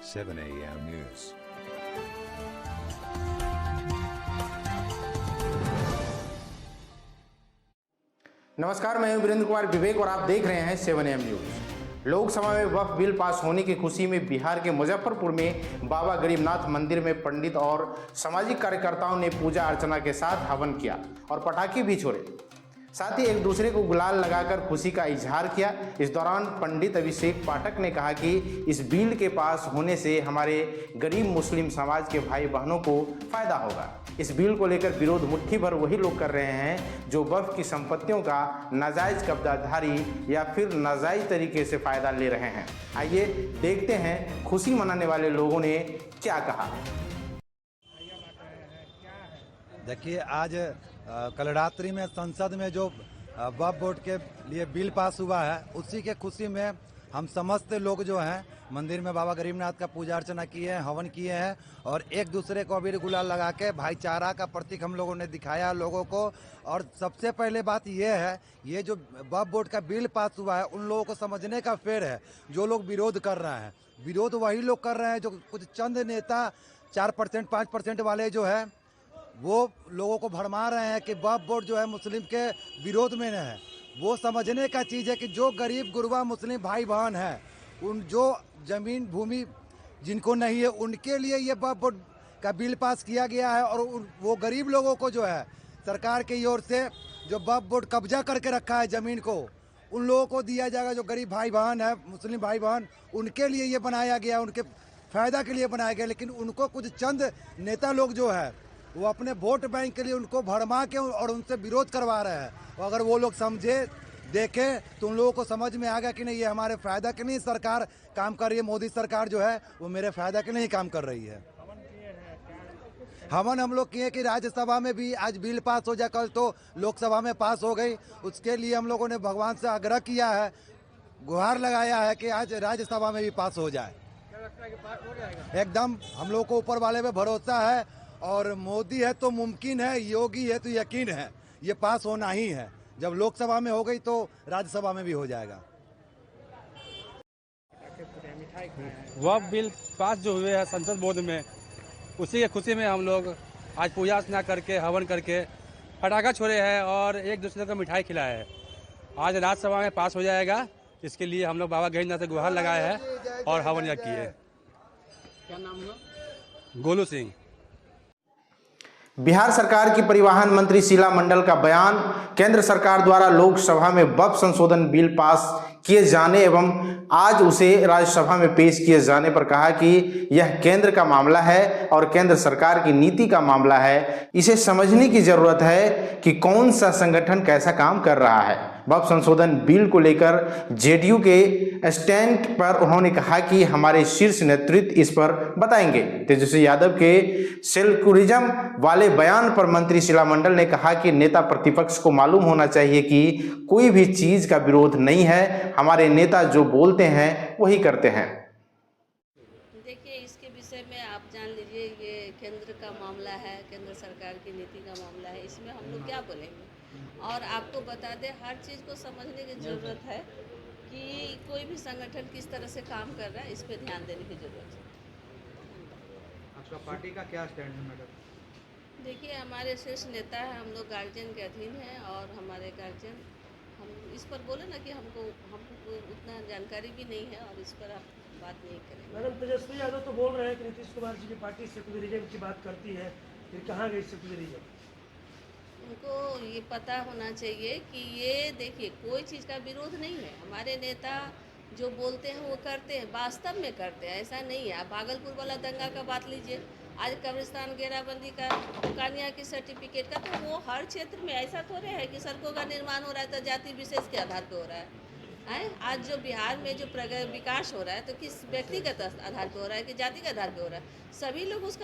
7 a.m. news. नमस्कार, मैं हूं वीरेंद्र कुमार विवेक और आप देख रहे हैं 7 AM न्यूज। लोकसभा में वक्फ बिल पास होने की खुशी में बिहार के मुजफ्फरपुर में बाबा गरीबनाथ मंदिर में पंडित और सामाजिक कार्यकर्ताओं ने पूजा अर्चना के साथ हवन किया और पटाखे भी छोड़े। साथ ही एक दूसरे को गुलाल लगाकर खुशी का इजहार किया। इस दौरान पंडित अभिषेक पाठक ने कहा कि इस बिल के पास होने से हमारे गरीब मुस्लिम समाज के भाई बहनों को फायदा होगा। इस बिल को लेकर विरोध मुट्ठी भर वही लोग कर रहे हैं जो वक्फ की संपत्तियों का नाजायज कब्जाधारी या फिर नाजायज तरीके से फायदा ले रहे हैं। आइए देखते हैं खुशी मनाने वाले लोगों ने क्या कहा। देखिए, आज कल रात्रि में संसद में जो वक्फ बोर्ड के लिए बिल पास हुआ है, उसी के खुशी में हम समस्त लोग जो हैं मंदिर में बाबा गरीबनाथ का पूजा अर्चना किए हैं, हवन किए हैं और एक दूसरे को अबीर गुलाल लगा के भाईचारा का प्रतीक हम लोगों ने दिखाया लोगों को। और सबसे पहले बात ये है, ये जो वक्फ बोर्ड का बिल पास हुआ है उन लोगों को समझने का फेर है जो लोग विरोध कर रहे हैं। विरोध वही लोग कर रहे हैं जो कुछ चंद नेता 4% 5% वाले जो है वो लोगों को भरमा रहे हैं कि वक्फ बोर्ड जो है मुस्लिम के विरोध में है। वो समझने का चीज़ है कि जो गरीब गुरबा मुस्लिम भाई बहन है, उन जो ज़मीन भूमि जिनको नहीं है उनके लिए ये वक्फ बोर्ड का बिल पास किया गया है। और वो गरीब लोगों को जो है सरकार की ओर से जो वक्फ बोर्ड कब्जा करके रखा है ज़मीन को, उन लोगों को दिया जाएगा। जो गरीब भाई बहन है, मुस्लिम भाई बहन, उनके लिए ये बनाया गया, उनके फ़ायदा के लिए बनाया गया। लेकिन उनको कुछ चंद नेता लोग जो है वो अपने वोट बैंक के लिए उनको भरमा के और उनसे विरोध करवा रहे हैं। और अगर वो लोग समझे देखें तो उन लोगों को समझ में आ गया कि नहीं, ये हमारे फ़ायदा के लिए सरकार काम कर रही है। मोदी सरकार जो है वो मेरे फ़ायदा के लिए ही काम कर रही है। हवन हम लोग किए कि राज्यसभा में भी आज बिल पास हो जाए, कल तो लोकसभा में पास हो गई। उसके लिए हम लोगों ने भगवान से आग्रह किया है, गुहार लगाया है कि आज राज्यसभा में भी पास हो जाए। एकदम हम लोग को ऊपर वाले पे भरोसा है और मोदी है तो मुमकिन है, योगी है तो यकीन है, ये पास होना ही है। जब लोकसभा में हो गई तो राज्यसभा में भी हो जाएगा। वक्फ बिल पास जो हुए हैं संसद बोर्ड में, उसी की खुशी में हम लोग आज पूजा अर्चना करके हवन करके पटाखा छोड़े हैं और एक दूसरे को मिठाई खिलाए हैं। आज राज्यसभा में पास हो जाएगा, इसके लिए हम लोग बाबा गरीबनाथ से गुहार लगाए हैं और हवन यज्ञ किए। क्या नाम हुआ? गोलू सिंह। बिहार सरकार की परिवहन मंत्री शीला मंडल का बयान, केंद्र सरकार द्वारा लोकसभा में वक्फ संशोधन बिल पास किए जाने एवं आज उसे राज्यसभा में पेश किए जाने पर कहा कि यह केंद्र का मामला है और केंद्र सरकार की नीति का मामला है। इसे समझने की जरूरत है कि कौन सा संगठन कैसा काम कर रहा है। वक्फ संशोधन बिल को लेकर जेडीयू के स्टैंड पर उन्होंने कहा कि हमारे शीर्ष नेतृत्व इस पर बताएंगे। तेजस्वी यादव के सेक्युलरिज्म वाले बयान पर मंत्री शीला मंडल ने कहा कि नेता प्रतिपक्ष को मालूम होना चाहिए कि कोई भी चीज का विरोध नहीं है, हमारे नेता जो बोलते हैं वही करते हैं। देखिए, इसके विषय में आप जान लीजिए, ये केंद्र का मामला है, केंद्र सरकार की नीति का मामला है। इसमें हम लोग क्या बोलेंगे। और आपको बता दें, हर चीज़ को समझने की ज़रूरत है कि कोई भी संगठन किस तरह से काम कर रहा है, इस पर ध्यान देने की ज़रूरत है। आपका पार्टी का क्या स्टैंड है मैडम? देखिए, हमारे शीर्ष नेता है, हम लोग गार्जियन के अधीन हैं और हमारे गार्जियन, हम इस पर बोले ना कि हमको उतना जानकारी भी नहीं है और इस पर आप बात नहीं करें। मैडम, तेजस्वी यादव तो बोल रहे हैं कि नीतीश कुमार जी की पार्टी सेकुलरिज्म की बात करती है, फिर कहाँ गई सेकुलरिज्म? उनको ये पता होना चाहिए कि ये देखिए, कोई चीज़ का विरोध नहीं है। हमारे नेता जो बोलते हैं वो करते हैं, वास्तव में करते हैं, ऐसा नहीं है। आप भागलपुर वाला दंगा का बात लीजिए, आज कब्रिस्तान घेराबंदी का, दुकानिया की सर्टिफिकेट का, तो वो हर क्षेत्र में ऐसा थोड़े है कि सड़कों का निर्माण हो रहा है तो जाति विशेष के आधार पर हो रहा है। आज जो बिहार में जो विकास हो रहा है तो किस व्यक्तिगत आधार पर हो रहा है कि जाति के आधार पर हो रहा है? सभी लोग उसका